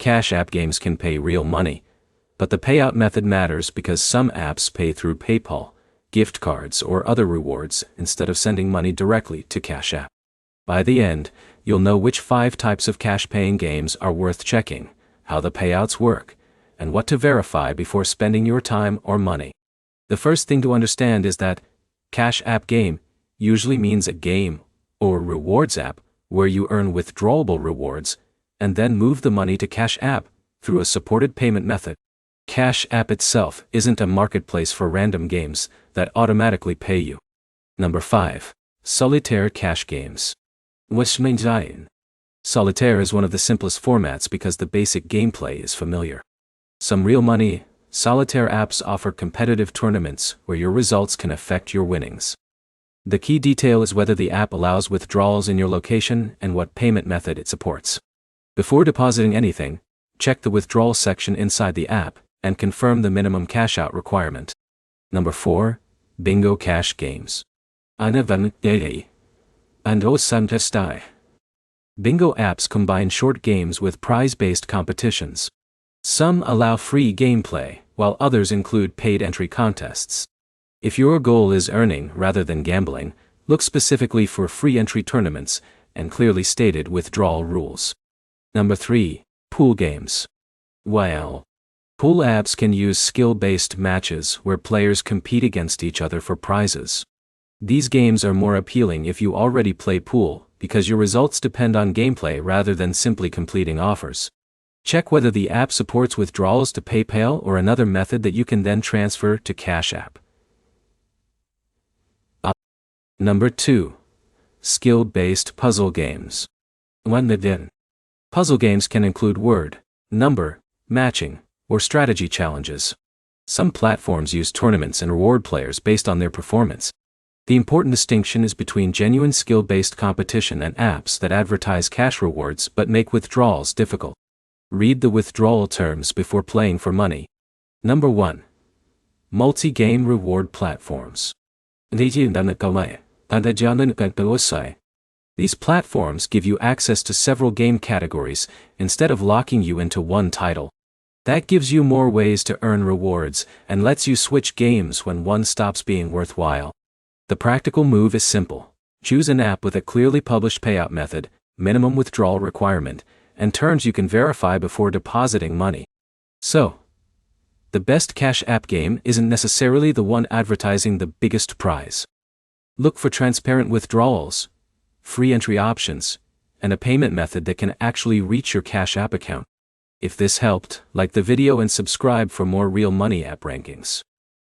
Cash App games can pay real money, but the payout method matters because some apps pay through PayPal, gift cards, or other rewards instead of sending money directly to Cash App. By the end, you'll know which 5 types of cash-paying games are worth checking, how the payouts work, and what to verify before spending your time or money. The first thing to understand is that Cash App game usually means a game or rewards app where you earn withdrawable rewards and then move the money to Cash App through a supported payment method. Cash App itself isn't a marketplace for random games that automatically pay you. Number 5. Solitaire Cash Games. Solitaire is one of the simplest formats because the basic gameplay is familiar. Some real money, solitaire apps offer competitive tournaments where your results can affect your winnings. The key detail is whether the app allows withdrawals in your location and what payment method it supports. Before depositing anything, check the withdrawal section inside the app and confirm the minimum cash-out requirement. Number 4. Bingo Cash Games. Bingo apps combine short games with prize-based competitions. Some allow free gameplay, while others include paid entry contests. If your goal is earning rather than gambling, look specifically for free entry tournaments and clearly stated withdrawal rules. Number 3. Pool Games. Pool apps can use skill-based matches where players compete against each other for prizes. These games are more appealing if you already play pool because your results depend on gameplay rather than simply completing offers. Check whether the app supports withdrawals to PayPal or another method that you can then transfer to Cash App. Number 2. Skill-based puzzle games. Puzzle games can include word, number, matching, or strategy challenges. Some platforms use tournaments and reward players based on their performance. The important distinction is between genuine skill-based competition and apps that advertise cash rewards but make withdrawals difficult. Read the withdrawal terms before playing for money. Number 1. Multi-game reward platforms. These platforms give you access to several game categories instead of locking you into one title. That gives you more ways to earn rewards and lets you switch games when one stops being worthwhile. The practical move is simple. Choose an app with a clearly published payout method, minimum withdrawal requirement, and terms you can verify before depositing money. So, the best Cash App game isn't necessarily the one advertising the biggest prize. Look for transparent withdrawals, free entry options, and a payment method that can actually reach your Cash App account. If this helped, like the video and subscribe for more real money app rankings.